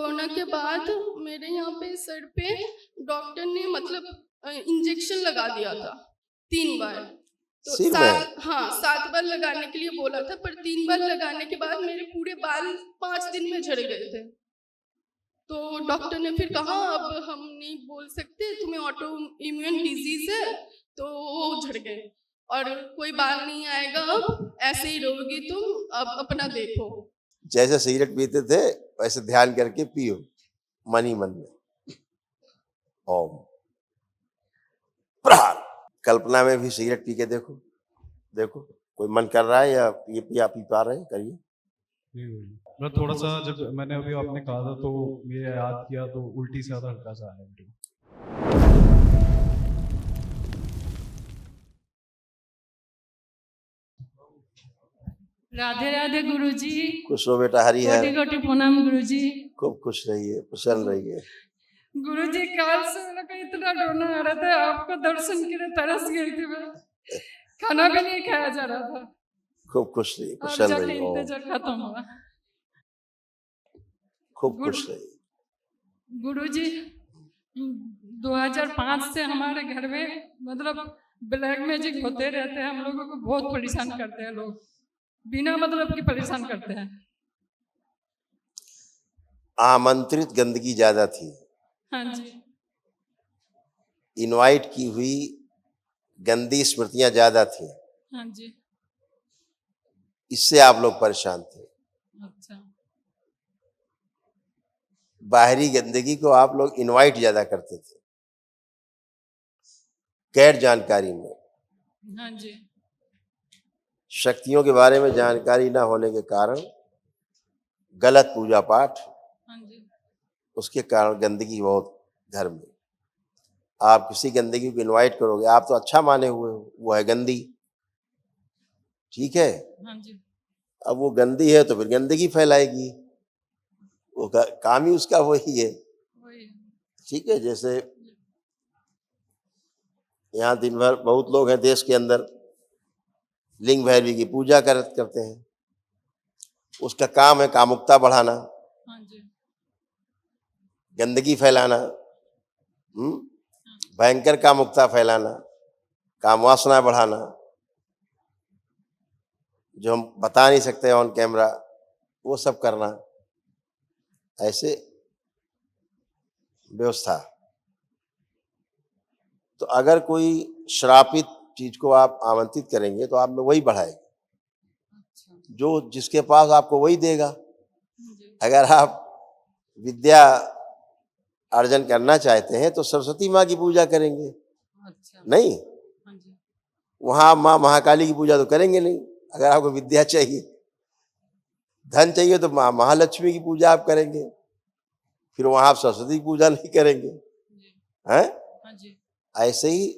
Corona के बाद मेरे यहाँ पे सर पे डॉक्टर ने मतलब इंजेक्शन लगा दिया था 3 बार। तो सिर में? हाँ 7 बार लगाने के लिए बोला था, पर 3 बार लगाने के बाद मेरे पूरे बाल 5 दिन में झड़ गए थे। तो डॉक्टर ने फिर कहा अब हम नहीं बोल सकते, तुम्हें ऑटो इम्यून डिजीज है, तो वो झड़ गए और कोई बाल नहीं आएगा, अब ऐसे ही रहोगी तुम, अब अपना देखो। जैसे सिगरेट पीते थे वैसे ध्यान करके पियो, मन ही मन में ओम प्रहार। कल्पना में भी सिगरेट पी के देखो, देखो कोई मन कर रहा है या ये पी पा रहे हैं, करिए। मैं थोड़ा सा, जब मैंने अभी आपने कहा था तो मेरे याद किया तो उल्टी से ज्यादा हल्का सा आया मेरे को। राधे राधे गुरुजी। खुश हो बेटा, हरी है। कोटि कोटि प्रणाम गुरुजी। खूब खुश रहिए, प्रसन्न रहिए। गुरुजी काल से मेरे को इतना रोना आ रहा था, आपको दर्शन के लिए तरस गई थी मैं। खाना भी नहीं खाया जा रहा था। खूब खुश रहिए, अब प्रसन्न जाके रहिए, इंतजार खत्म हुआ। खूब खुश रहिए। गुरुजी 2005 से हमारे घर में मतलब ब्लैक मैजिक होते रहते हैं, हम लोगों को बहुत परेशान करते हैं लोग, बिना मतलब की परेशान करते हैं। आमंत्रित गंदगी ज्यादा थी, हाँ जी। इनवाइट की हुई गंदी स्मृतियां ज्यादा थी, हाँ जी। इससे आप लोग परेशान थे। अच्छा। बाहरी गंदगी को आप लोग इनवाइट ज्यादा करते थे, गैर जानकारी में। हाँ जी। शक्तियों के बारे में जानकारी ना होने के कारण गलत पूजा पाठ, हाँ जी। उसके कारण गंदगी बहुत घर में। आप किसी गंदगी को इनवाइट करोगे, आप तो अच्छा माने हुए हो, वो है गंदी, ठीक है। हाँ जी। अब वो गंदी है तो फिर गंदगी फैलाएगी, वो काम ही उसका वही है, ठीक है। जैसे यहाँ दिन भर बहुत लोग हैं देश के अंदर लिंग भैरवी की पूजा करते हैं, उसका काम है कामुकता बढ़ाना, हाँ जी। गंदगी फैलाना, भयंकर कामुकता फैलाना, काम वासना बढ़ाना, जो हम बता नहीं सकते ऑन कैमरा, वो सब करना, ऐसे व्यवस्था। तो अगर कोई श्रापित चीज को आप आमंत्रित करेंगे तो आप में वही बढ़ाएगा, जो जिसके पास आपको वही देगा। अगर आप विद्या अर्जन करना चाहते हैं तो सरस्वती माँ की पूजा करेंगे। अच्छा। नहीं, वहां माँ महाकाली की पूजा तो करेंगे नहीं। अगर आपको विद्या चाहिए, धन चाहिए, तो माँ महालक्ष्मी की पूजा आप करेंगे, फिर वहां आप सरस्वती की पूजा नहीं करेंगे, हैं? ऐसे ही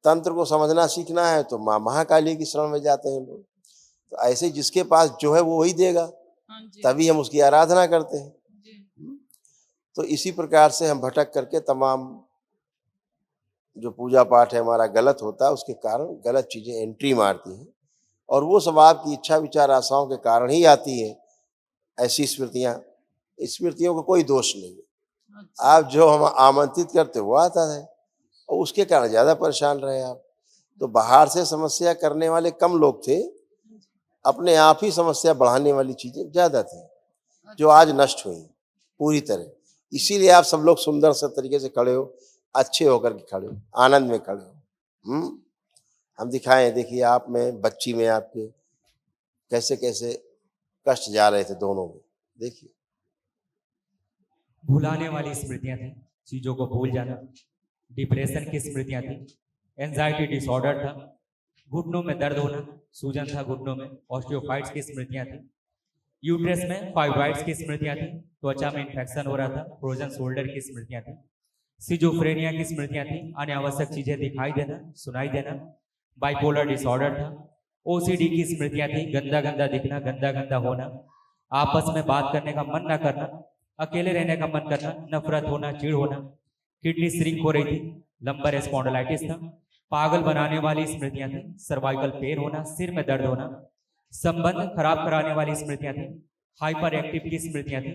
तंत्र को समझना सीखना है तो माँ महाकाली की शरण में जाते हैं लोग। तो ऐसे जिसके पास जो है वो वही देगा, तभी हम उसकी आराधना करते हैं। तो इसी प्रकार से हम भटक करके तमाम जो पूजा पाठ है हमारा गलत होता है, उसके कारण गलत चीजें एंट्री मारती हैं, और वो सब आपकी इच्छा विचार आशाओं के कारण ही आती है। ऐसी स्मृतियों का कोई दोष नहीं है। आप जो हम आमंत्रित करते वो आता है, और उसके कारण ज्यादा परेशान रहे आप। तो बाहर से समस्या करने वाले कम लोग थे, अपने आप ही समस्या बढ़ाने वाली चीजें ज्यादा थी, जो आज नष्ट हुई पूरी तरह। इसीलिए आप सब लोग सुंदर से तरीके से खड़े हो, अच्छे होकर के खड़े हो, आनंद में खड़े हो। हम दिखाएं, देखिए आप में, बच्ची में आपके कैसे कैसे कष्ट जा रहे थे दोनों में, देखिए। भुलाने वाली स्मृतियां थी, चीजों को भूल जाना, डिप्रेशन की स्मृतियां थी, एंजाइटी डिसऑर्डर था, घुटनों में दर्द होना, सूजन था घुटनों में, ऑस्टियोफाइट्स की स्मृतियां थी, यूट्रस में फाइब्राइड्स की स्मृतियां थी, त्वचा में इन्फेक्शन हो रहा था, फ्रोजन शोल्डर की स्मृतियां थी, सिजोफ्रेनिया की स्मृतियां थी, अनावश्यक चीजें दिखाई देना, सुनाई देना, बाइपोलर डिसऑर्डर था, ओसीडी की स्मृतियां थी, गंदा गंदा दिखना, गंदा गंदा होना, आपस में बात करने का मन न करना, अकेले रहने का मन करना, नफरत होना, चिढ़ होना, किडनी श्रिंक हो रही थी, लंबर स्पॉन्डिलाइटिस था, पागल बनाने वाली स्मृतियां थी, सर्वाइकल पेन होना, सिर में दर्द होना, संबंध खराब कराने वाली स्मृतियां थी, हाइपर एक्टिव की स्मृतियां थी,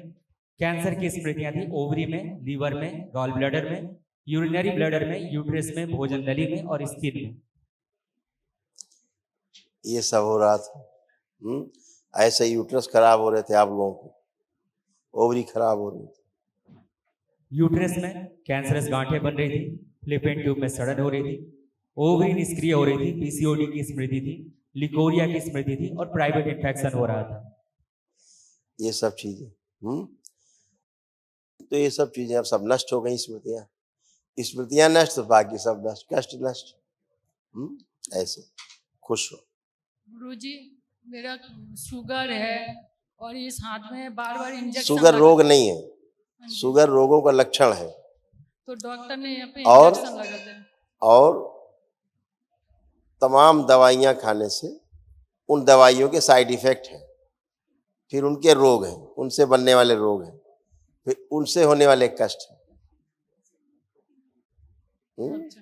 कैंसर की स्मृतियां थी ओवरी में, लीवर में, गॉल ब्लैडर में, यूरिनरी ब्लैडर में, यूट्रस में, भोजन नली में और स्किन में। ये सब हो रहा था। ऐसे यूट्रस खराब हो रहे थे आप लोगों को, ओवरी खराब हो रही थी। यूट्रस में कैंसरस गांठें बन रही थी, फ्लिपेन ट्यूब में सड़न हो रही थी, ओवरी निष्क्रिय हो रही थी, पीसीओडी की स्मृति थी, लिकोरिया की स्मृति थी और प्राइवेट इन्फेक्शन हो रहा था। ये सब चीजें तो ये सब चीजें अब सब नष्ट हो गई। स्मृतियां नष्ट तो बाकी सब नष्ट, कष्ट नष्ट। ऐसे खुश हो। गुरुजी मेरा शुगर है और इस हाथ में बार बार इंजेक्शन शुगर रोग नहीं है, शुगर रोगों का लक्षण है। तो डॉक्टर ने यहाँ पे और इंजेक्शन लगाते हैं। और तमाम दवाइयां खाने से उन दवाइयों के साइड इफेक्ट हैं, फिर उनके रोग हैं, उनसे बनने वाले रोग हैं, फिर उनसे होने वाले कष्ट हैं। अच्छा।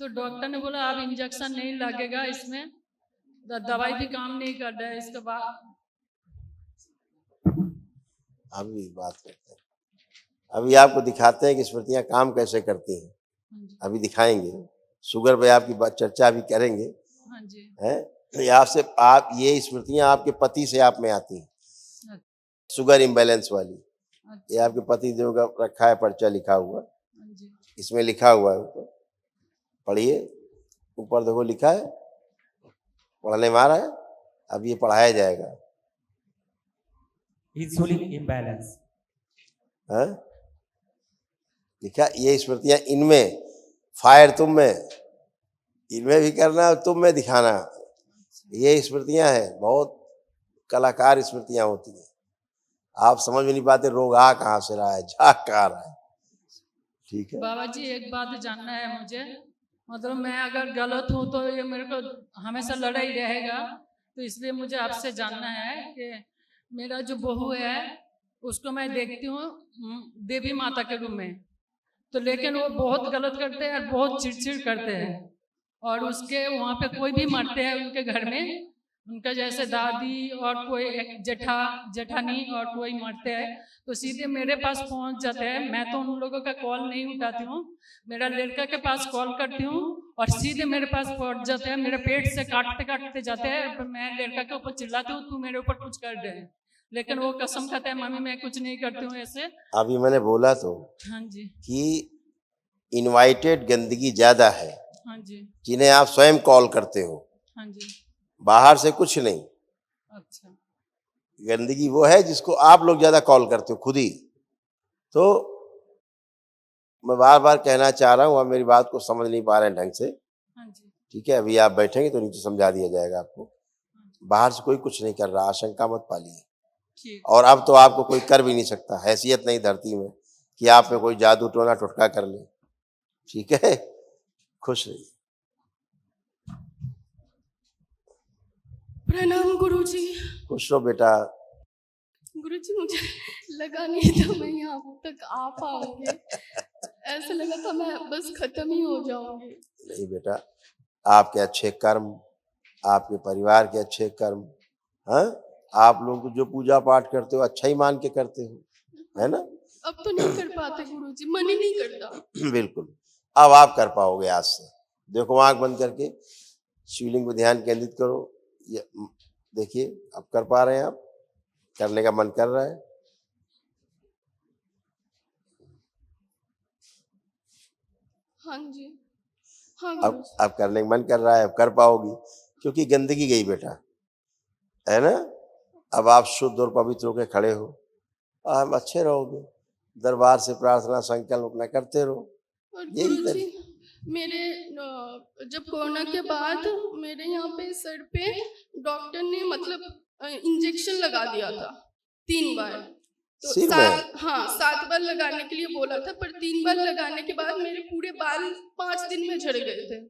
तो डॉक्टर ने बोला अब इंजेक्शन नहीं लगेगा इसमें, दवाई भी काम नहीं कर रहा है इसके बाद। अभी बात करते हैं, अभी आपको दिखाते हैं कि स्मृतियां काम कैसे करती हैं। अभी दिखाएंगे, शुगर पे आपकी बात चर्चा भी करेंगे। हाँ जी। हैं तो आपसे आप ये स्मृतियां आपके पति से आप में आती हैं, शुगर इम्बैलेंस वाली। ये आपके पति देव का रखा है पर्चा लिखा हुआ, इसमें लिखा हुआ है ऊपर, पढ़िए। ऊपर देखो लिखा है, पढ़ने में आ रहा है, अब ये पढ़ाया जाएगा। इंसुलिन इम्बैलेंस हाँ लिखा, ये स्मृतियां इनमें, फायर तुम में, इनमें भी करना, तुम में दिखाना। ये स्मृतियां हैं, बहुत कलाकार स्मृतियां होती हैं। आप समझ में नहीं पाते रोग आ कहाँ से रहा है, जा कहाँ रहा है। ठीक है बाबा जी एक बात जानना है मुझे, मतलब मैं अगर गलत हूँ तो ये मेरे को हमेशा लड़ाई रहेगा, तो इसलिए मुझे आपसे जानना है कि मेरा जो बहू है उसको मैं देखती हूँ देवी माता के रूप में, तो लेकिन वो बहुत गलत करते हैं और बहुत चिड़चिड़ करते हैं, और उसके वहाँ पे कोई भी मरते हैं उनके घर में, उनका जैसे दादी और कोई जेठानी और कोई मरते हैं तो सीधे मेरे पास पहुंच जाते हैं। मैं तो उन लोगों का कॉल नहीं उठाती हूँ, मेरा लड़का के पास कॉल करती हूँ और सीधे मेरे पास पहुंच जाते हैं, मेरे पेट से काटते काटते जाते हैं। मैं लड़का के ऊपर चिल्लाती हूँ तू मेरे ऊपर कुछ कर दे, लेकिन वो कसम खाता है मम्मी मैं कुछ नहीं करती हूँ ऐसे। अभी मैंने बोला तो हाँ जी कि इनवाइटेड गंदगी ज्यादा है, हाँ जी जिन्हें आप स्वयं कॉल करते हो, हाँ जी। बाहर से कुछ नहीं। अच्छा गंदगी वो है जिसको आप लोग ज्यादा कॉल करते हो खुद ही। तो मैं बार बार कहना चाह रहा हूँ, आप मेरी बात को समझ नहीं पा रहे हैं ढंग से। हाँ जी ठीक है, अभी आप बैठेंगे तो नीचे समझा दिया जाएगा आपको। बाहर से कोई कुछ नहीं कर रहा, आशंका मत पालिए। ठीक। और अब तो आपको कोई कर भी नहीं सकता, हैसियत नहीं धरती में कि आप में कोई जादू टोना टुटका कर ले। ठीक है, खुश रहिए। प्रणाम गुरुजी। खुश रहो बेटा। गुरुजी मुझे लगा नहीं था मैं यहाँ तक आ पाऊंगी, ऐसा लगा था मैं बस खत्म ही हो जाऊंगी। नहीं बेटा, आपके अच्छे कर्म, आपके परिवार के अच्छे कर्म, हाँ, आप लोग जो पूजा पाठ करते हो अच्छा ही मान के करते हो, है ना। अब तो नहीं कर पाते गुरुजी, मन ही नहीं करता। बिल्कुल, अब आप कर पाओगे आज से। देखो आंख बंद करके शिवलिंग पे ध्यान केंद्रित करो। ये देखिए, अब कर पा रहे हैं आप, करने का मन कर रहा है। हाँ जी हाँ अब गुरुजी। अब करने का मन कर रहा है, अब कर पाओगी, क्योंकि गंदगी गई बेटा, है ना। अब आप शुद्ध और पवित्र होकर खड़े हो, आप अच्छे रहोगे। दरबार से प्रार्थना संकल्प अपना करते रहो। और यही गुरुजी मेरे जब कोरोना के बाद मेरे यहाँ पे सर पे डॉक्टर ने मतलब इंजेक्शन लगा दिया था 3 बार। तो सिर में? हाँ 7 बार लगाने के लिए बोला था, पर 3 बार लगाने के बाद मेरे पूरे बाल 5 दिन में झड़ गए थे।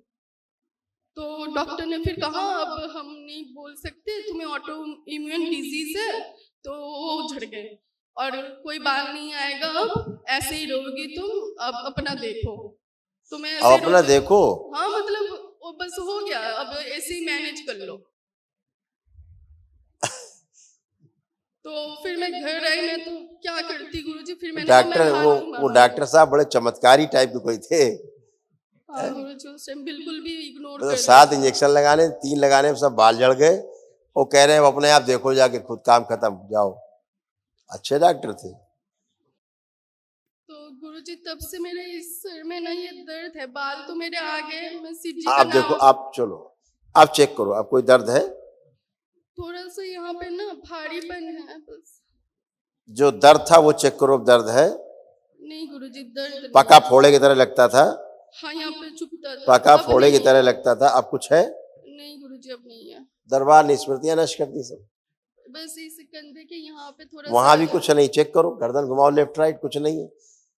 तो डॉक्टर ने फिर कहा अब हम नहीं बोल सकते, तुम्हें ऑटो इम्यून डिजीज है, तो वो झड़ गए और कोई बाल नहीं आएगा, अब ऐसे ही रहोगी तुम, अब अपना देखो। तो मैं अब अपना देखो। हाँ मतलब वो बस हो गया, अब ऐसे ही मैनेज कर लो। तो फिर मैं घर आई, मैं तो क्या करती गुरुजी, फिर मैंने कहा, डॉक्टर मैं हाथ वो मांगूंगी। डॉक्टर साहब बड़े चमत्कारी टाइप के कोई थे। हाँ गुरुजी, उस टाइम बिल्कुल भी इग्नोर मतलब कर 7 दिया था। इंजेक्शन लगाने, 3 लगाने में सब बाल झड़ गए। वो कह रहे हैं अपने आप देखो जाके, खुद काम खत्म, जाओ। अच्छे डॉक्टर थे। तो गुरुजी तब से मेरे इस सिर में ना ये दर्द है, बाल तो मेरे आ गए, मैं शिव जी का आप देखो, नाम, आप चलो, आप चेक करो, आप कोई दर्द है? थोड़ा सा यहाँ पे ना भारीपन है बस। जो दर्द था वो चेक करो, अब दर्द है? नहीं गुरुजी, दर्द नहीं। पका फोड़े की तरह लगता था, हाँ यहाँ पे चुभता था, पका अब फोड़े की नहीं तरह है। लगता था। अब कुछ है? नहीं गुरुजी, अब नहीं है। दरबार ने स्मृतियां नष्ट कर दी सब। बस इस कंधे के यहाँ पे थोड़ा वहां सा भी कुछ नहीं, चेक करो, गर्दन घुमाओ लेफ्ट राइट, कुछ नहीं है।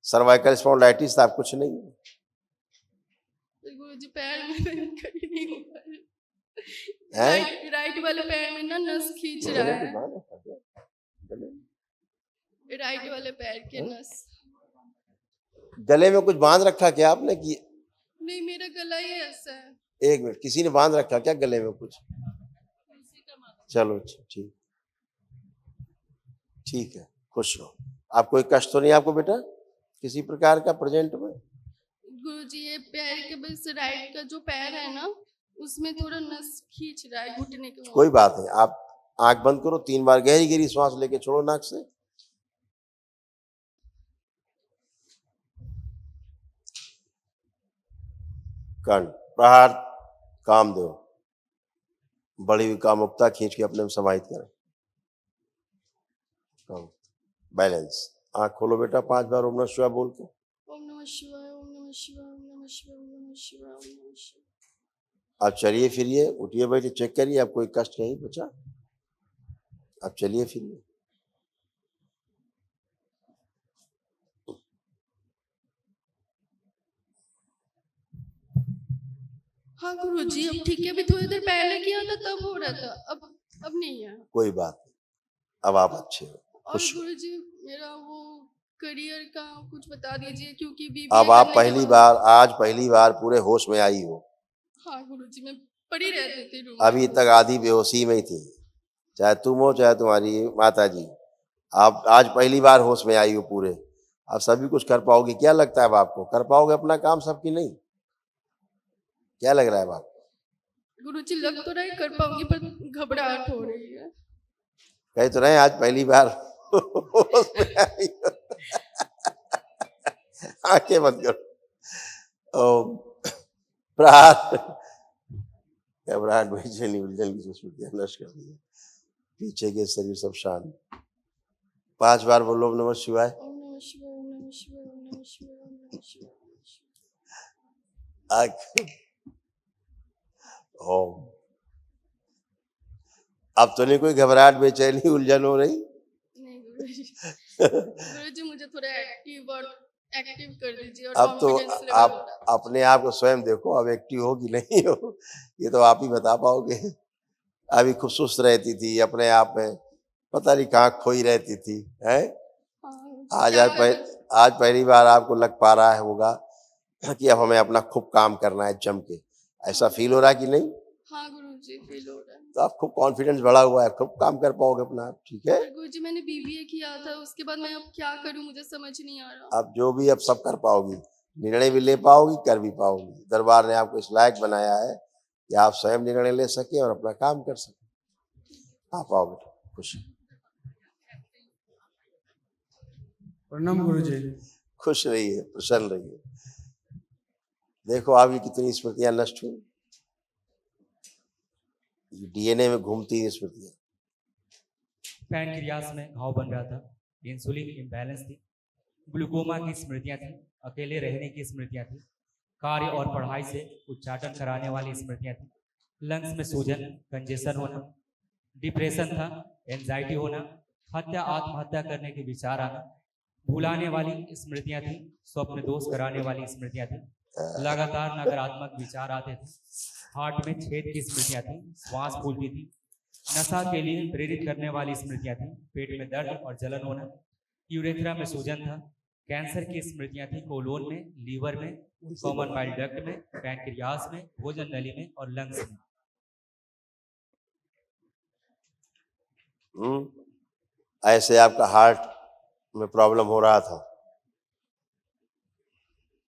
सर्वाइकल स्पॉन्डिलाइटिस था, कुछ नहीं है। गुरुजी पैर में दर्द कभी नहीं हुआ हैं? है। राइट वाले पैर में ना नस खींच रहा है, राइट वाले पैर के नस। गले में कुछ बांध रखा क्या आपने कि? नहीं, मेरा गला ही ऐसा है। एक मिनट, किसी ने बांध रखा क्या गले में कुछ? चलो ठीक, ठीक है, खुश रहो। आप कोई कष्ट तो नहीं आपको बेटा किसी प्रकार का प्रेजेंट में? गुरुजी ये पैर के बस राइट का जो पैर है ना, उसमें थोड़ा नस खींच रहा है घुटने के। कोई बात नहीं, आप आंख बंद करो, 3 बार गहरी गहरी श्वास लेके छोड़ो नाक से। कंठ प्रहार कामदेव, बड़ी हुई कामुकता खींच के अपने में समाहित करें। बैलेंस। आंख खोलो बेटा, 5 बार ओम नमः शिवाय बोल के। ओम नमः शिवाय, ओम नमः शिवाय, ओम नमः शिवाय, ओम नमः शिवाय, ओम नमः शिवाय। आप चलिए फिरिए, उठिए बैठिए, चेक करिए आप कोई कष्ट नहीं बचा। आप चलिए फिरिए। हाँ गुरुजी, अब ठीक है, अभी थोड़ी देर पहले किया था तब हो रहा था, अब नहीं है। कोई बात नहीं, अब आप अच्छे हो, और खुश हो। गुरुजी मेरा वो करियर का कुछ बता दीजिए, क्योंकि अब आप पहली बार, आज पहली बार पूरे होश में आई हो। हाँ गुरुजी, मैं पड़ी रहती थी रूम अभी तक आधी बेहोशी में ही थी, चाहे तुम हो चाहे तुम्हारी माता जी। आप आज पहली बार होश में आई हो पूरे। आप सभी कुछ कर पाओगे? क्या लगता है अब आपको, कर पाओगे अपना काम सबकी? नहीं, क्या लग रहा है अब आपको? गुरुजी लग तो रहा है कर पाऊंगी, पर घबराहट हो रही है। कह तो रहे आज पहली बार होश में आई हो। आंखें बंद करो। ओम प्रहार, घबराहट बेचैनी उलझन की स्मृतियां नष्ट कर दी, पीछे के शरीर सब शांत। 5 बार बोलो ओम नमः शिवाय। ओम नमः शिवाय, ओम नमः शिवाय, ओम नमः शिवाय, ओम नमः शिवाय। ओम। अब तो नहीं कोई घबराहट बेचैनी उलझन हो रही? नहीं गुरुजी, गुरुजी मुझे थोड़ा एक्टिव कर दीजिए और अब तो confidence level आप हो रहा है। अपने आप को स्वयं देखो, अब एक्टिव हो कि नहीं हो, ये तो आप ही बता पाओगे। अभी खूब सुस्त रहती थी अपने आप में, पता नहीं कहाँ खोई रहती थी, हैं? हाँ, आज क्या आज करें? आज पहली बार आपको लग पा रहा है होगा कि अब हमें अपना खूब काम करना है जम के। ऐसा फील हो रहा है कि नहीं? हाँ गुरुजी, फील हो रहा है। तो आप खूब कॉन्फिडेंस बढ़ा हुआ है, खूब काम कर पाओगे अपना आप, ठीक है? पर गुरुजी मैंने बीबीए किया था, उसके बाद मैं अब क्या करूं, मुझे समझ नहीं आ रहा। आप जो भी अब सब कर पाओगी, निर्णय भी ले पाओगी, कर भी पाओगी। दरबार ने आपको इस लायक बनाया है कि आप स्वयं निर्णय ले सके और अपना काम कर सके। आप आओ बेटा, खुश प्रणाम गुरुजी। खुश रहिए, प्रसन्न रहिए। देखो आपकी कितनी स्मृतियां नष्ट हुई, डीएनए में घूमती है स्मृतियां। पैनक्रियास में घाव बन रहा था, इंसुलिन इम्बैलेंस थी, ग्लूकोमा की स्मृतियां थी, अकेले रहने की स्मृतियां थी, कार्य और पढ़ाई से उच्चाटन कराने वाली स्मृतियां थी, लंग्स में सूजन, कंजेशन होना, डिप्रेशन था, एंजाइटी होना, हत्या आत्महत्या करने के विचार आना, भुलाने वाली स्मृतियां थी, स्वप्न दोष कराने वाली स्मृतियां थी, लगातार नकारात्मक विचार आते थे, हार्ट में छेद की स्मृतियां थी, श्वास फूलती थी, नशा के लिए प्रेरित करने वाली स्मृतियां थी, पेट में दर्द और जलन होना, यूरेथ्रा में सूजन था, कैंसर की स्मृतियां थी, कोलोन में, लीवर में, कॉमन बाइल डक्ट में, पैनक्रियास में, भोजन नली में और लंग्स में। ऐसे आपका हार्ट में प्रॉब्लम हो रहा था,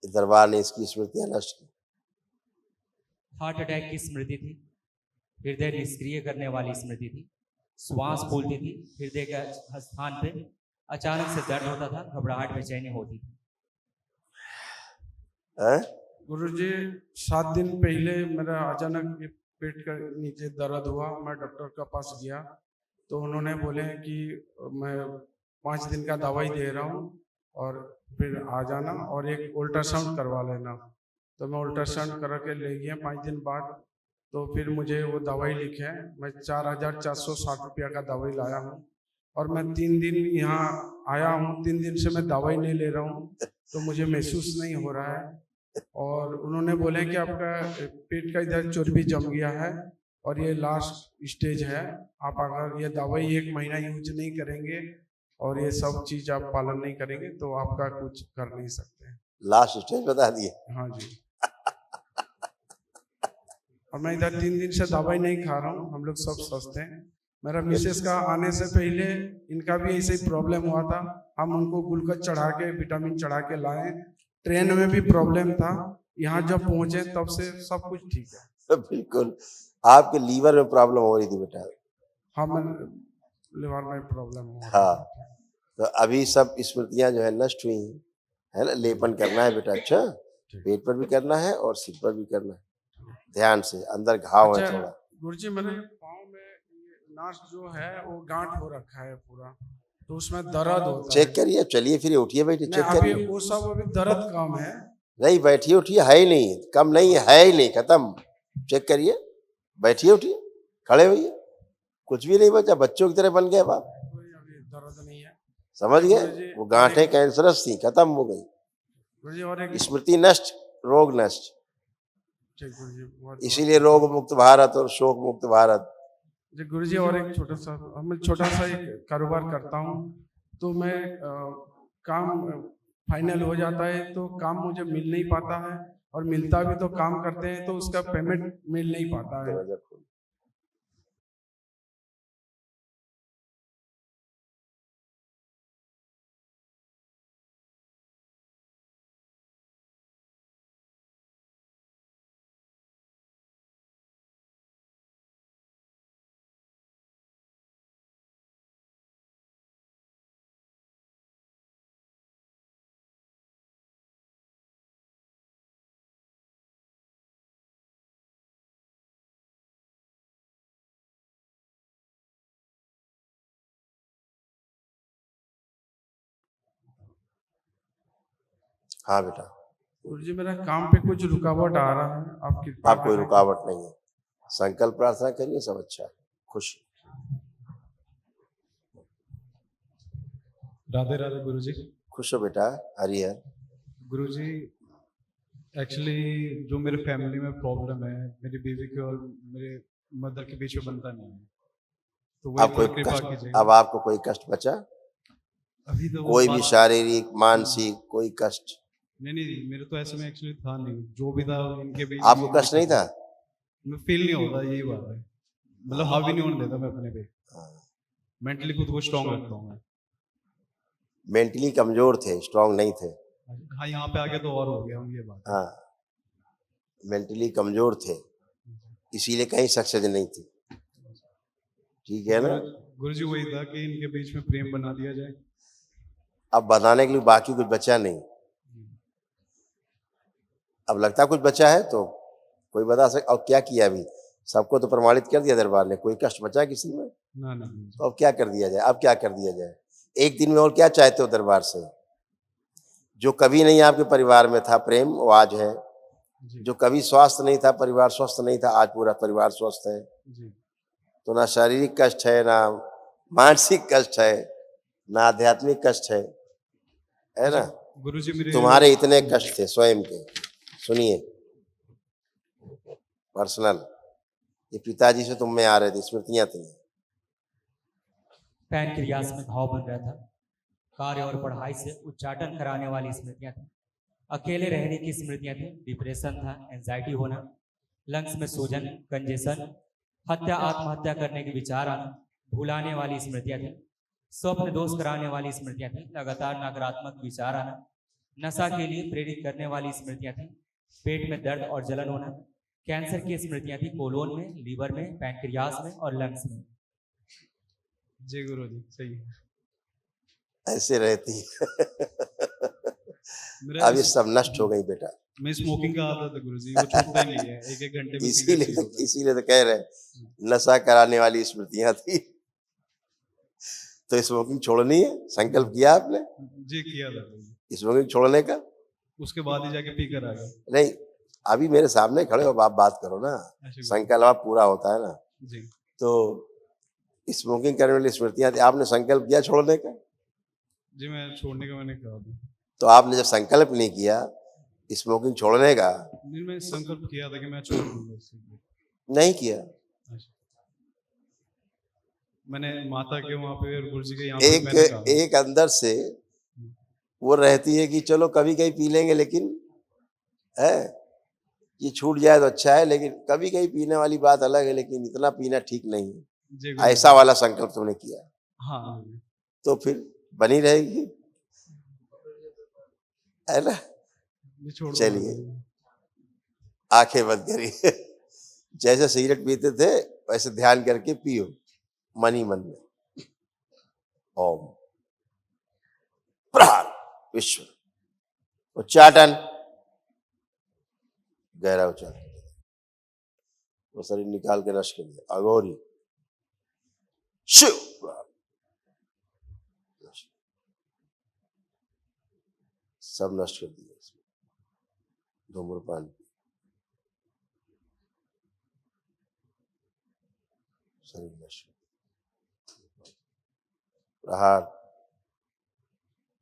दरबार ने इसकी स्मृतियां नष्ट की। हार्ट अटैक की स्मृति थी, हृदय निष्क्रिय करने वाली स्मृति थी, श्वास फूलती थी, हृदय के स्थान पे अचानक से दर्द होता था, घबराहट बेचैनी होती थी। हैं? गुरुजी 7 दिन पहले मेरा अचानक ये पेट का नीचे दर्द हुआ। मैं डॉक्टर के पास गया तो उन्होंने बोले कि मैं 5 दिन का दवाई दे रहा हूँ और फिर आ जाना और एक अल्ट्रासाउंड करवा लेना। तो मैं अल्ट्रासाउंड करा के ले गया 5 दिन बाद। तो फिर मुझे वो दवाई लिखे, मैं 4,460 रुपया का दवाई लाया हूँ और मैं 3 दिन यहाँ आया हूँ। 3 दिन से मैं दवाई नहीं ले रहा हूँ तो मुझे महसूस नहीं हो रहा है। और उन्होंने बोले कि आपका पेट का इधर चर्बी जम गया है और ये लास्ट स्टेज है। आप अगर ये दवाई 1 महीना यूज नहीं करेंगे और ये सब चीज आप पालन नहीं करेंगे तो आपका कुछ कर नहीं सकते। लास्ट स्टेज बता दिए। हाँ जी। और मैं इधर 3 दिन से दवाई नहीं खा रहा हूँ। हम लोग सब स्वस्थ हैं। मेरा मिसेस का आने से पहले इनका भी ऐसे ही प्रॉब्लम हुआ था। हम उनको ग्लूकोज चढ़ा के विटामिन चढ़ा के लाए। ट्रेन में भी प्रॉब्लम था, यहाँ जब पहुंचे तब से सब कुछ ठीक है। बिल्कुल। आपके लीवर में प्रॉब्लम हो रही थी बेटा? हाँ, मैं लिवर में प्रॉब्लम हुआ। हाँ, तो अभी सब स्मृतियां जो है नष्ट हुई हैं, है ना? लेपन करना है बेटा। अच्छा, पेट पर भी करना है और सिर पर भी करना है, ध्यान से। अंदर घाव है थोड़ा। गुरुजी मेरे पाँव में ये नाश जो है वो गांठ हो रखा है पूरा, तो उसमें दर्द होता है। चेक करिए, चलिए फिर उठिए बैठिए, चेक अभी करिए। वो सब अभी दर्द कम है। नहीं, बैठिए उठिए, है ही नहीं, कम नहीं है ही नहीं, खत्म। चेक करिए, बैठिए उठिए, खड़े होइए, कुछ भी नहीं बचा, बच्चों की तरह बन गए बाप। कोई अभी दर्द नहीं है। समझ गए? वो गांठें कैंसरस थी, खत्म हो गई। गुरुजी और एक स्मृति नष्ट, रोग नष्ट। ठीक गुरुजी, बहुत इसीलिए रोग मुक्त भारत और शोक मुक्त भारत। जी गुरुजी, और एक छोटा सा एक कारोबार करता हूँ। तो मैं काम फाइनल हो जाता है तो काम मुझे मिल नहीं पाता है, और मिलता भी तो काम करते हैं तो उसका पेमेंट मिल नहीं पाता है। हाँ बेटा, गुरुजी मेरा काम पे कुछ रुकावट आ रहा है, आप कृपा आप कोई रुकावट नहीं है। संकल्प प्रार्थना करिए, सब अच्छा है, खुश। राधे राधे गुरुजी। खुश हो बेटा, हरिहर। गुरुजी, एक्चुअली जो मेरे फैमिली में प्रॉब्लम है, मेरी बीवी के और मेरे मदर के बीच में बनता नहीं है, तो वो अब कोई कृपा कष्ट, कीजिए। अब आपको कोई कष्ट बचा? अभी तो वो कोई भी बात- शारीरिक मानसिक कोई कष्ट? नहीं, मेरे तो ऐसे में एक्चुअली था नहीं, जो भी था इनके बीच आपको कष्ट नहीं था? मैं फील नहीं होता, यही बात है। मतलब हावी नहीं होने देता मैं अपने पे, मेंटली खुद को स्ट्रांग रखता हूँ मैं। मेंटली कमजोर थे, स्ट्रांग नहीं थे। हाँ, यहाँ पे आके तो और हो गया ये बात। हाँ, मेंटली कमजोर थे, इसीलिए कहीं सक्सेस नहीं थी। ठीक है ना? गुरुजी वही था कि इनके बीच में प्रेम बना दिया जाए। अब बनाने के लिए बाकी कुछ बचा नहीं। अब लगता कुछ बचा है तो कोई बता सके। और क्या किया अभी? सबको तो प्रमाणित कर दिया दरबार ने, कोई कष्ट बचा किसी में? ना तो अब क्या कर दिया जाए? अब क्या कर दिया जाए? एक दिन में और क्या चाहते हो दरबार से? जो कभी नहीं आपके परिवार में था प्रेम, वो आज है। जो कभी स्वास्थ्य नहीं था, परिवार स्वस्थ नहीं था, आज पूरा परिवार स्वस्थ है। जी। तो ना शारीरिक कष्ट है, ना मानसिक कष्ट है, ना आध्यात्मिक कष्ट है ना? गुरुजी मेरे तुम्हारे इतने कष्ट थे स्वयं के, सुनिए पर्सनल, ये पिताजी से तुम में आ रहे थे, स्मृतियां थी। पैनक्रियास में घाव बन रहा था, कार्य और पढ़ाई से उच्चाटन कराने वाली स्मृतियां थी, अकेले रहने की स्मृतियां थी, डिप्रेशन था, एंजाइटी होना, लंग्स में सूजन, कंजेशन, हत्या आत्महत्या करने के विचार आना, भुलाने वाली स्मृतियां थी, स्वप्न दोष कराने वाली स्मृतियां थी, लगातार नकारात्मक विचार आना, नशा के लिए प्रेरित करने वाली स्मृतियां थी, पेट में दर्द और जलन होना, कैंसर की स्मृतियां थी कोलोन में, लीवर में, पैंक्रियास में और लंग्स में। जी गुरु जी, सही है। ऐसे रहती है। मेरा अब ये सब नष्ट हो गई बेटा। मैं स्मोकिंग का आदत है गुरु जी, वो छूटता ही नहीं है, एक घंटे में इसीलिए तो कह रहे हैं, नशा कराने वाली स्मृतियां थी। तो स्मोकिंग छोड़नी है, संकल्प किया आपने? जी किया था। स्मोकिंग छोड़ने का? उसके बाद ही जाके पी कर आ गया। नहीं, अभी मेरे सामने खड़े हो, आप बात करो ना, संकल्प पूरा होता है ना। जी। तो स्मोकिंग करने वाली स्मृतियां थी, आपने संकल्प किया छोड़ने का? जी मैं छोड़ने का मैंने कहा था। तो आपने जब संकल्प नहीं किया स्मोकिंग छोड़ने का? नहीं, मैं संकल्प किया था कि मैं छोड़ दूंगा। नहीं किया? मैंने माता के वहाँ पे और गुरु जी के यहाँ पे मैंने कहा। एक अंदर से वो रहती है कि चलो कभी कहीं पी लेंगे, लेकिन है ये छूट जाए तो अच्छा है, लेकिन कभी कहीं पीने वाली बात अलग है, लेकिन इतना पीना ठीक नहीं है। ऐसा वाला संकल्प तुमने किया? हाँ। तो फिर बनी रहेगी, है ना? चलिए आंखें बंद करिए। जैसे सिगरेट पीते थे वैसे ध्यान करके पियो, मन ही मन में। ओम प्रहार विश्व उच्चाटन, गहरा उच्चाटन, वो शरीर निकाल के नष्ट कर दिया। अघोरी शिव सब नष्ट कर दिया। धूम्रपान शरीर नष्ट, प्रहार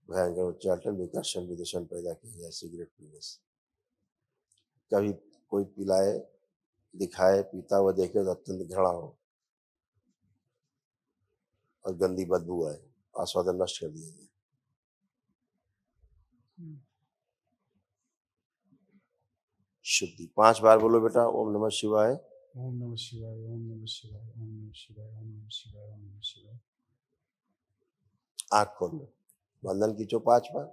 भयंकर उच्चाटन, विकर्षण विदूषण पैदा किया जाए सिगरेट पीने से। कभी कोई पिलाए दिखाए पीता हुआ देखे तो अत्यंत घृणा हो और गंदी बदबू आए, आस्वादन नष्ट कर दिया जाए। शुद्धि 5 बार बोलो बेटा। ओम नमः शिवाय, ओम नमः शिवाय, ओम नमः शिवाय, ओम नमः शिवाय, ओम नमः शिवाय, ओम नमः शिवाय। आंख खोल लो, वंदन खींचो 5 बार।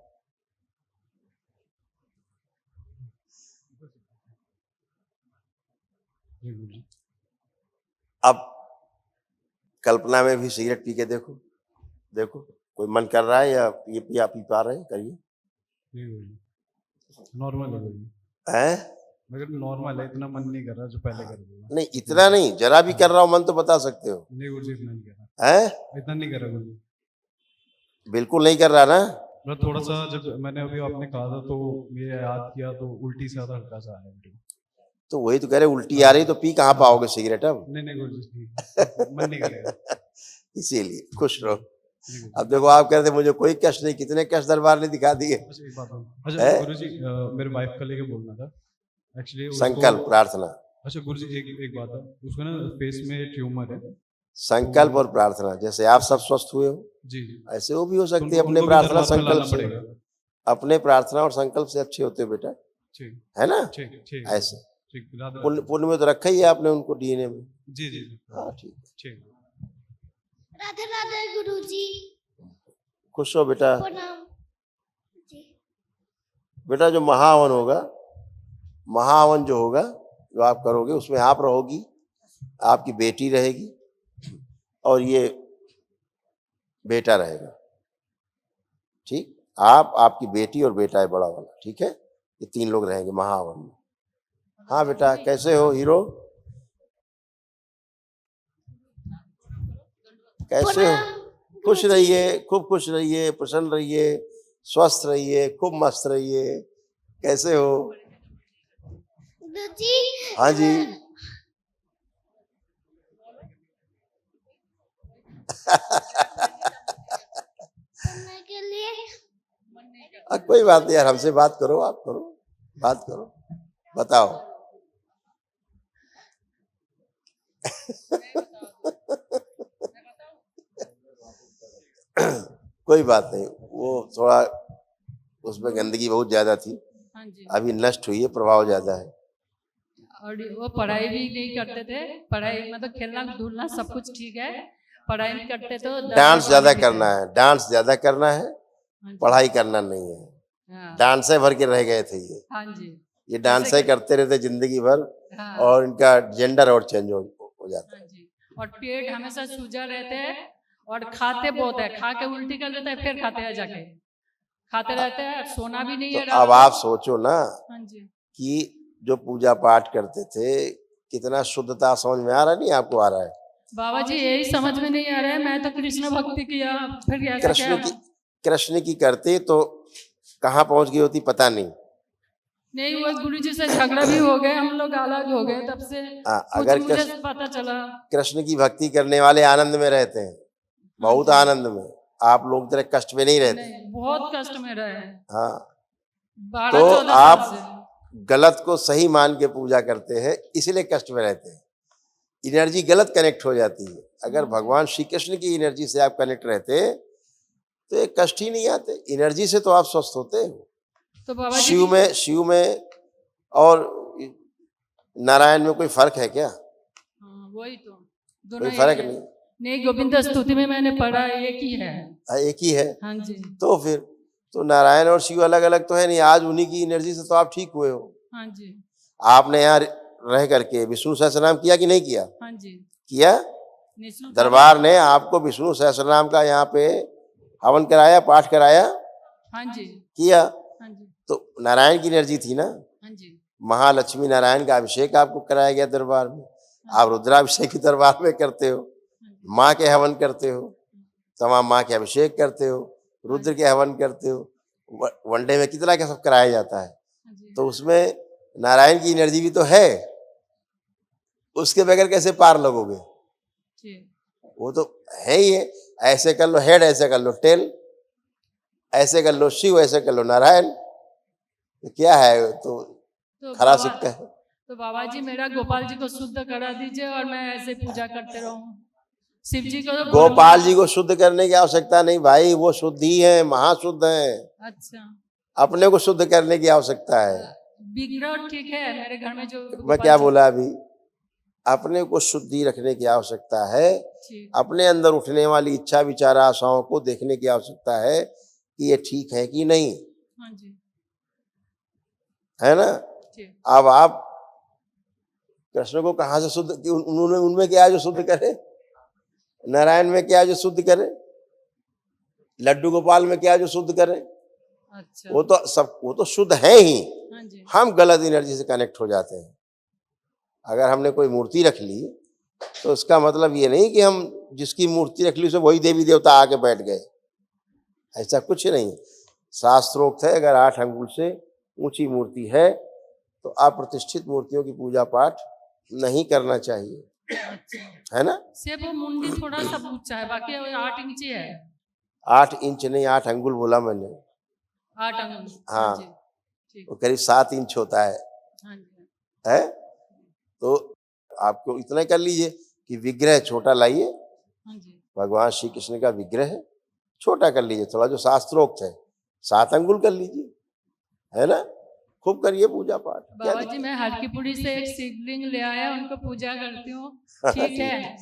अब कल्पना में भी सिगरेट पी के देखो, देखो कोई मन कर रहा है या ये पी पा रहे हैं? करिए। नॉर्मल है, मगर नॉर्मल है, इतना मन नहीं कर रहा जो पहले कर रहा। नहीं इतना नहीं, जरा भी कर रहा हूं मन तो बता सकते हो? नहीं गुरुजी, इतना नहीं कर रहा है, इतना नहीं कर रहा गुरुजी, बिल्कुल नहीं कर रहा ना। मैं थोड़ा सा, जब मैंने अभी आपने कहा था तो ये याद किया तो उल्टी से ज्यादा हल्का सा आया। तो वही तो कह रहे उल्टी आ रही तो पी कहाँ पाओगे सिगरेट अब? नहीं गुरुजी, मन नहीं करेगा। इसीलिए खुश रहो। अब देखो आप कह रहे थे मुझे कोई कष्ट नहीं, कितने कष्ट दरबार ने दिखा दिए। अच्छा गुरुजी, मेरे वाइफ का लेके बोलना था एक्चुअली। संकल्प प्रार्थना। अच्छा गुरुजी, एक बात है, उसको ना फेस में ट्यूमर है। संकल्प और प्रार्थना, जैसे आप सब स्वस्थ हुए हो जी ऐसे वो भी हो सकती है अपने प्रार्थना संकल्प से। अपने प्रार्थना और संकल्प से अच्छे होते हो बेटा, है ना? ऐसे पुण्य में तो रखा ही है आपने उनको डीएनए में। जी जी हाँ ठीक। राधे राधे गुरुजी। खुश हो बेटा। प्रणाम जी। बेटा जो महाहवन होगा, महाहवन जो होगा जो आप करोगे उसमें आप रहोगी, आपकी बेटी रहेगी और ये बेटा रहेगा। ठीक, आप, आपकी बेटी और बेटा है बड़ा वाला, ठीक है? ये 3 लोग रहेंगे महाहवन में। हाँ बेटा, कैसे हो हीरो? कैसे हो? खुश रहिए, खूब खुश रहिए, प्रसन्न रहिए, स्वस्थ रहिए, खूब मस्त रहिए। कैसे हो? जी। हाँ जी। के लिए कोई बात नहीं यार, हमसे बात करो, आप करो, बात करो, बताओ। कोई बात नहीं, वो थोड़ा उसमें गंदगी बहुत ज्यादा थी। हाँ जी। अभी नष्ट हुई है, प्रभाव ज्यादा है। और वो पढ़ाई भी नहीं करते थे, पढ़ाई मतलब खेलना धूलना सब कुछ ठीक है, पढ़ाई करते तो डांस ज्यादा लिखते। करना है, डांस ज्यादा करना है, हाँ जी, पढ़ाई करना नहीं है। हाँ, डांस भर के रह गए थे हाँ जी, ये डांस जैसे कि- करते रहते जिंदगी भर, हाँ, और इनका जेंडर और चेंज हो जाता है। हाँ जी। और पेट हमेशा सूजा रहते हैं और खाते बहुत है, खा के उल्टी कर देते हैं, फिर खाते हैं जाके, खाते रहते हैं, सोना भी नहीं तो है रात अब को। आप सोचो ना हाँ जी, कि जो पूजा पाठ करते थे कितना शुद्धता समझ में आ रहा है, नहीं आपको आ रहा है? बाबा जी यही समझ में नहीं आ रहा है, मैं तो कृष्ण भक्ति किया, फिर ऐसा कृष्ण क्या? की कृष्ण की करते तो कहाँ पहुंच गई होती पता नहीं। नहीं, वो गुरुजी से झगड़ा भी हो गए, हम लोग अलग हो गए, तब से कुछ अगर मुझे कृष्ण पता चला। कृष्ण की भक्ति करने वाले आनंद में रहते हैं, बहुत हाँ जी। आनंद में। आप लोग तेरे कष्ट में नहीं रहते। नहीं, बहुत कष्ट में रहे हैं, हाँ, 12-14 आप साल से। गलत को सही मान के पूजा करते हैं, इसलिए कष्ट में रहते हैं। एनर्जी गलत कनेक्ट हो जाती है। अगर भगवान श्री कृष्ण की एनर्जी से आप कनेक्ट रहते तो ये कष्ट ही नहीं आते। एनर्जी से तो आप स्वस्थ होते हो। तो बाबा जी शिव में और नारायण में कोई फर्क है क्या? हाँ, वही तो दोनों कोई एक फर्क है। नहीं। नहीं, गोविंद स्तुति में मैंने पढ़ा एक ही है। एक ही है। हाँ जी, तो फिर तो नारायण और शिव अलग अलग तो है नहीं। आज उन्हीं की एनर्जी से तो आप ठीक हुए हो। हाँ जी, आपने यहाँ रह करके विष्णु सहस्त्रनाम किया कि नहीं किया? हाँ जी। किया। निःशुल्क दरबार ने आपको विष्णु सहस्त्रनाम का यहाँ पे हवन कराया, पाठ कराया, हाँ जी, किया। हाँ जी, तो नारायण की एनर्जी थी ना। हाँ जी, महालक्ष्मी नारायण का अभिषेक आपको कराया गया दरबार में। आप रुद्राभिषेक की दरबार में करते हो, माँ के हवन करते हो, तमाम माँ के अभिषेक करते हो, रुद्र के हवन करते हो। वनडे में कितना क्या सब कराया जाता है। हाँ जी, तो उसमें नारायण की एनर्जी भी तो है। उसके बगैर कैसे पार लगोगे? जी। वो तो है ही है। ऐसे कर लो हेड, ऐसे कर लो टेल, ऐसे कर लो शिव, ऐसे कर लो नारायण। तो क्या है? तो तो खरा बाबा सिक्का है। तो बाबा जी मेरा गोपाल जी को शुद्ध करा दीजिए और मैं ऐसे पूजा करते रहूं। शिव जी को तो गोपाल जी को शुद्ध करने की आवश्यकता नहीं भाई, वो शुद्ध ही है, महाशुद्ध है। अच्छा, अपने को शुद्ध करने की आवश्यकता है। विग्रह ठीक है मेरे घर में जो मैं गोपाल क्या जी- बोला अभी? अपने को शुद्धि रखने की आवश्यकता है। ठीक, अपने अंदर उठने वाली इच्छा विचार आशाओं को देखने की आवश्यकता है कि ये ठीक है कि नहीं, हाँ जी, है ना। ठीक। अब आप कृष्ण को कहाँ से शुद्ध, उन्होंने उनमें क्या है जो शुद्ध करे? नारायण में क्या है जो शुद्ध करे? लड्डू गोपाल में क्या है जो शुद्ध करे? अच्छा, वो तो शुद्ध है ही। हाँ जी, हम गलत एनर्जी से कनेक्ट हो जाते हैं। अगर हमने कोई मूर्ति रख ली तो उसका मतलब ये नहीं कि हम जिसकी मूर्ति रख ली उसे वही देवी देवता आके बैठ गए। ऐसा कुछ नहीं। शास्त्रोक्त है, अगर 8 अंगुल से ऊंची मूर्ति है तो अप्रतिष्ठित मूर्तियों की पूजा पाठ नहीं करना चाहिए, अच्छा। है ना। सिर्फ वो मुंडी थोड़ा सा ऊंचा है, बाकी वो 8 इंच ही है। 8 इंच नहीं, 8 अंगुल बोला मैंने। 8 अंगुल। हाँ, जी, ठीक, वो करीब 7 इंच होता हाँ जी, है। तो आपको इतना कर लीजिए कि विग्रह छोटा लाइए, हाँ जी। भगवान श्री कृष्ण का विग्रह है, छोटा कर लीजिए थोड़ा, जो शास्त्रोक्त है। 7 अंगुल कर लीजिए, है ना। खूब करिए पूजा पाठ। क्या बाबा जी मैं हरकीपुरी से एक शिवलिंग ले आया, उनको पूजा करती हूँ, ठीक है?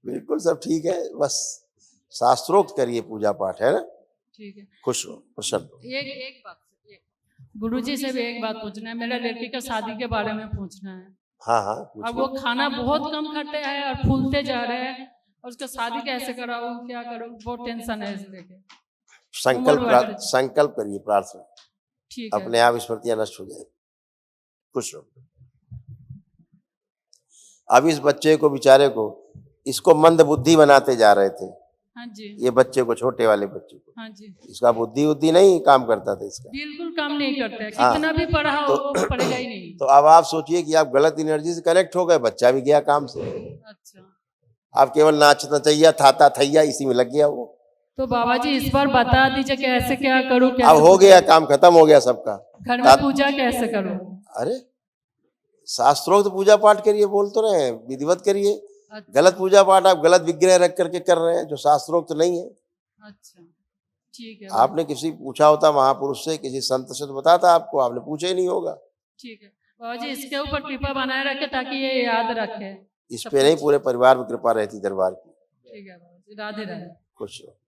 बिल्कुल सब ठीक है, बस शास्त्रोक्त करिए पूजा पाठ, है ना। ठीक है। खुश हो, प्रसन्न हो। एक बात गुरुजी से भी एक बात पूछना है, मेरा लड़की का शादी के बारे में पूछना है। हाँ हाँ, अब वो पूछिए। खाना बहुत कम खाते हैं और फूलते जा रहे हैं, और उसका शादी कैसे कराऊं, क्या करूं, बहुत टेंशन है इसलिए। संकल्प करिए, प्रार्थना, ठीक है, अपने आप स्मृतियां नष्ट हो जाएगी। खुश हो। अब इस बच्चे को, बेचारे को, इसको मंद बुद्धि बनाते जा रहे थे। हाँ जी, ये बच्चे को, छोटे वाले बच्चे को, हाँ जी, इसका बुद्धि नहीं काम करता था इसका। बिल्कुल काम नहीं करते हैं, हाँ, कितना भी पढ़ा हो वो पढ़ेगा ही नहीं। तो अब आप सोचिए कि आप गलत एनर्जी से कनेक्ट हो गए, बच्चा भी गया काम से। अच्छा, आप केवल नाचना चाहिए, थाता थैया इसी में लग गया वो। तो बाबा जी इस बार बता दीजिए कैसे क्या करूं, अब कैसे हो गया, काम खत्म हो गया सबका। घर में पूजा कैसे करूं? अरे शास्त्रोक्त पूजा पाठ करिए, बोल तो रहे हैं, विधिवत करिए। अच्छा, गलत पूजा पाठ आप गलत विग्रह रख करके कर रहे हैं, जो शास्त्रोक्त नहीं है। अच्छा, ठीक है, आपने किसी पूछा होता महापुरुष से, किसी संत से, तो बताता आपको, आपने पूछा ही नहीं होगा। ठीक है बाबा जी, इसके ऊपर कृपा बनाए रखे ताकि ये याद रखे। इस पे नहीं, पूरे परिवार में कृपा रहती दरबार की। ठीक है बाबा जी। राधे राधे। खुश रहो।